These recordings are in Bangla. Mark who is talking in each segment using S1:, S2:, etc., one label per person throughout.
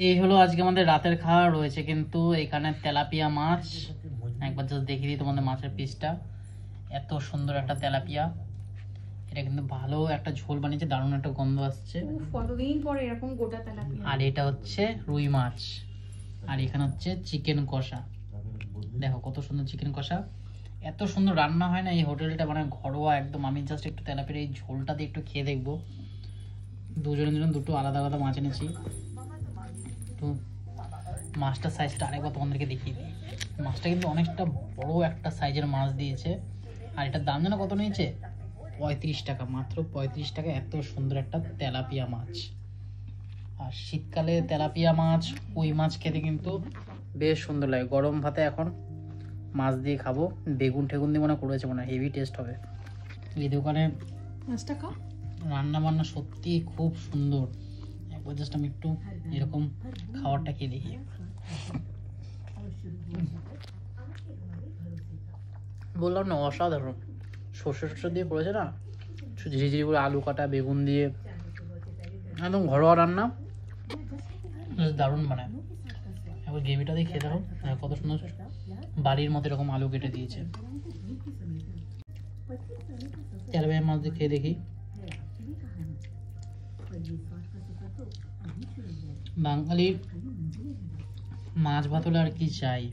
S1: এই হলো আজকে আমাদের রাতের খাওয়া রয়েছে, কিন্তু এখানে তেলাপিয়া মাছ। একবার জাস্ট দেখিয়ে দিই তোমাদের মাছের পিসটা, এত সুন্দর একটা তেলাপিয়া। এটা কিন্তু ভালো একটা ঝোল বানিয়েছে, দারুণ একটা গন্ধ আসছে।
S2: কতদিন পরে এরকম গোটা তেলাপিয়া।
S1: আর এটা হচ্ছে রুই মাছ, আর এখানে হচ্ছে চিকেন কষা। দেখো কত সুন্দর চিকেন কষা, এত সুন্দর রান্না হয় না এই হোটেলটা, মানে ঘরোয়া একদম। আমি জাস্ট একটু তেলাপিয়ার এই ঝোলটা দিয়ে একটু খেয়ে দেখবো। দুজন দুটো আলাদা আলাদা মাছ এনেছি। তো মাছটার সাইজটা আরেকবার তোমাদেরকে দেখিয়ে দিই। মাছটা কিন্তু অনেকটা বড় একটা সাইজের মাছ দিয়েছে। আর এটার দাম জানো কত নিয়েছে? 35 টাকা, মাত্র 35 টাকা। এত সুন্দর একটা তেলাপিয়া মাছ। আর শীতকালে তেলাপিয়া মাছ, কই মাছ খেতে কিন্তু বেশ সুন্দর লাগে। গরম ভাতে এখন মাছ দিয়ে খাবো, বেগুন ঠেগুন দিয়ে মনে করেছে, মনে হেভি টেস্ট হবে। এই দোকানে
S2: মাছটা খাও,
S1: রান্না বান্না সত্যি খুব সুন্দর। একবার জাস্ট আমি একটু এরকম খাবারটা খেয়ে দেখি। বললাম না, অসাধারণ। সর্ষে দিয়ে করেছে না, ঝিরিঝিরি করে আলু কাটা, বেগুন দিয়ে, একদম ঘরোয়া রান্না, দারুণ বানায়। একবার গ্রেভিটা দিয়ে খেয়ে দেখো, কত সুন্দর বাড়ির মতো এরকম আলু কেটে দিয়েছে। তেলাপিয়া মাছ দিয়ে খেয়ে দেখি। বাঙালির মাছ ভাত হলে আর কি চাই।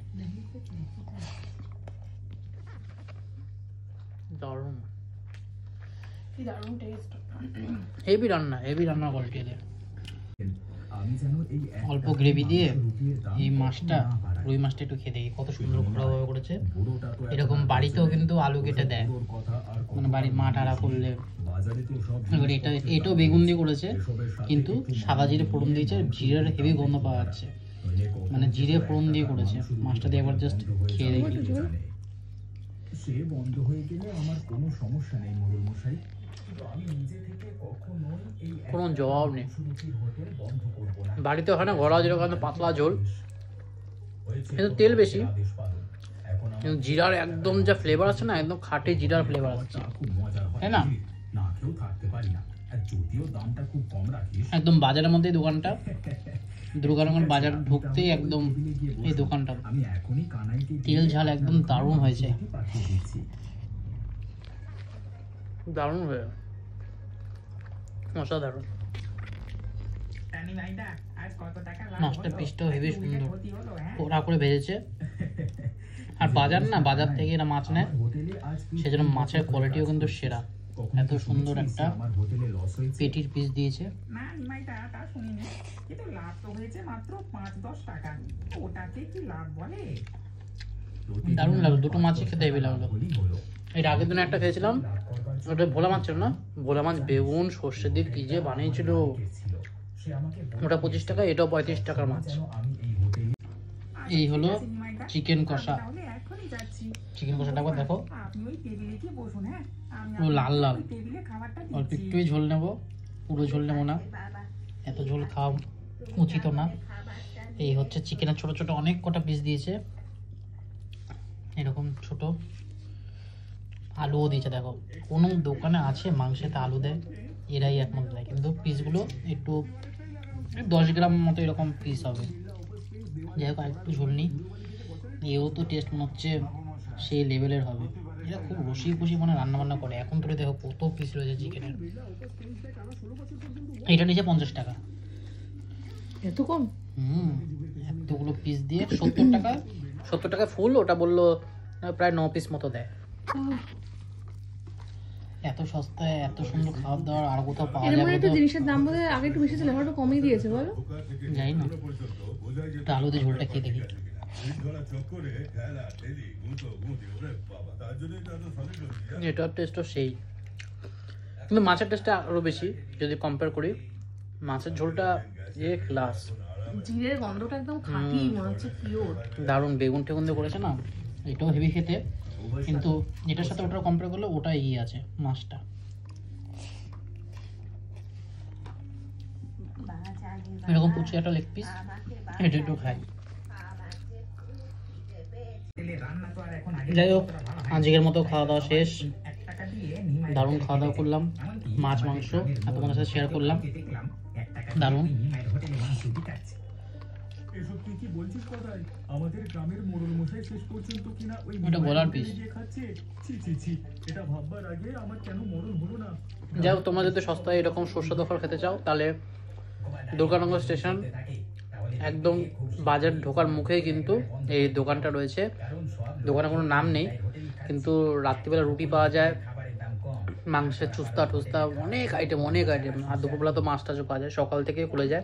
S1: দারুণ,
S2: কি দারুণ টেস্ট।
S1: হেভি রান্না কোয়ালিটি এদের। অল্প গ্রেভি দিয়ে এই মাছটা, রুই মাছটা একটু খেয়ে দেখি, কত সুন্দর ঘরোয়াভাবে করেছে। এরকম বাড়িতেও কিন্তু আলু কেটে দেয়, মানে বাড়ির মা টাড়া করলে। এবার এটাও বেগুন দিয়ে করেছে, কিন্তু সাদা জিরে ফোড়ন দিয়েছে, জিরের হেভি গন্ধ পাওয়া যাচ্ছে, মানে জিরে ফোড়ন দিয়ে করেছে। মাছটা দিয়ে একবার জাস্ট খেয়ে দেখি।
S3: সে বন্ধ হয়ে গেলে আমার কোনো সমস্যা নেই মোড়ল মশাই, আমি নিজে থেকে কখনোই এই
S1: কোনো জবাব নেই।
S3: হোটেল বন্ধ করব না।
S1: বাড়িতে হয় না ঘরোয়া যেরকম পাতলা ঝোল, কিন্তু তেল বেশি, কিন্তু জিরার একদম যা ফ্লেভার আছে না, একদম খাঁটি জিরার ফ্লেভার আসছে, তাই না?
S3: না খেয়েও থাকতে পারি না, আর যদিও দামটা খুব কম রাখিস।
S1: একদম বাজারের মধ্যে দোকানটা, দুর্গানগর বাজার ঢুকতেই একদম এই দোকানটা।
S3: আমি এখনই কানাইকে
S1: তেল ঝাল একদম দারুণ হয়েছে,
S3: পাঠিয়ে দিচ্ছি।
S1: দারুণ হয়ে, অসাধারণ। মাছটার পিসটাও হেভি সুন্দর, পোড়া করে ভেজেছে। আর বাজার না, বাজার থেকে এরা মাছ নেয়, সেজন্য মাছের কোয়ালিটিও কিন্তু সেরা। এত সুন্দর একটা পেটির পিস দিয়েছে। দারুণ লাগলো, দুটো মাছই খেতে হেভি লাগলো। এর আগের দিন একটা খেয়েছিলাম, ওটা ভোলা মাছ ছিল না, ভোলা মাছ বেগুন সর্ষে দিয়ে কি যে বানিয়েছিল, ওটা 25 টাকা, এটাও 35 টাকার মাছ। এই হলো চিকেন কষা। চিকেন কষাটা একবার দেখো, পুরো লাল লাল। অল্প একটুই ঝোল নেব, পুরো ঝোল নেবো না, এত ঝোল খাওয়া উচিত না। এই হচ্ছে চিকেনের ছোট ছোট অনেক কটা পিস দিয়েছে, এরকম ছোট। আলুও দিয়েছে, দেখো কোনো দোকানে আছে মাংসেতে আলু দেয়, এরাই একমাত্র দেয়। কিন্তু পিসগুলো একটু 10 গ্রাম মতো এরকম পিস হবে। যাই হোক, একটু ঝোল নিই। এও তো টেস্ট মনে হচ্ছে সেই লেভেলের হবে। এরা খুব রসিক মানে রান্নাবান্না করে। এখন তো দেখো কত পিস রয়েছে চিকেনের। এটা নিচে 50 টাকা,
S2: এত কম?
S1: এতগুলো পিস দিয়ে 70 টাকা ফুল। ওটা বললো প্রায় 9 পিস মতো দেয়। এত সস্তায় এত সুন্দর খাবার দাবার আর কোথাও পাওয়া যাবে
S2: না। জিনিসের দাম বোধহয় আগে একটু বেশি ছিল, এখন একটু কমই দিয়েছে বলো।
S1: যাই না, একটু আলু দিয়ে ঝোলটা খেয়ে দেখি। এটার টেস্টও সেই, কিন্তু মাছের টেস্টটা আরো বেশি যদি কম্পেয়ার করি। মাছের ঝোলটা এ ক্লাস,
S2: জিরের গন্ধটা একদম খাঁটি, মনে হচ্ছে পিওর।
S1: দারুণ বেগুন টেগুন দিয়ে করেছে না, এটাও হেভি খেতে। কিন্তু এটার সাথে ওটা কম্পেয়ার করলে ওটা ইয়ে আছে মাছটা। এরকম পুচকে একটা লেগ পিস, এটা একটু খাই। যাই হোক, আজকের মতো খাওয়া দাওয়া শেষ। দারুণ খাওয়া দাওয়া করলাম, মাছ মাংস আর তোমাদের সাথে শেয়ার করলাম, দারুণ।
S3: এসব তুই কি বলছিস কথাই? আমাদের গ্রামের মোড়ল মশাই শেষ পর্যন্ত কিনা ওই
S1: ওটা বলার
S3: হোটেলে
S1: piece।
S3: গিয়ে খাচ্ছে। ছি ছি ছি, এটা ভাববার আগে আমার কেন মরণ হলো না।
S1: যাই হোক, তোমরা যদি সস্তায় এরকম সুস্বাদু খাবার খেতে চাও তাহলে দুর্গানগর স্টেশন একদম বাজার ঢোকার মুখেই কিন্তু এই দোকানটা রয়েছে। দোকানের কোনো নাম নেই, কিন্তু রাত্রিবেলা রুটি পাওয়া যায়, মাংসের চুস্তা টুস্তা, অনেক আইটেম আর দুপুরবেলা তো মাছ টাছও পাওয়া যায়, সকাল থেকে খুলে যায়।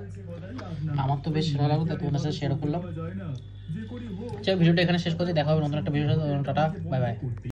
S1: আমার তো বেশ ভালো লাগলো, তাই তোমাদের সাথে শেয়ার করলাম।
S3: যায় না, যে করি হোক
S1: ভিডিওটা এখানে শেষ করছি, দেখা হবে নতুন একটা ভিডিও। Tata, bye bye.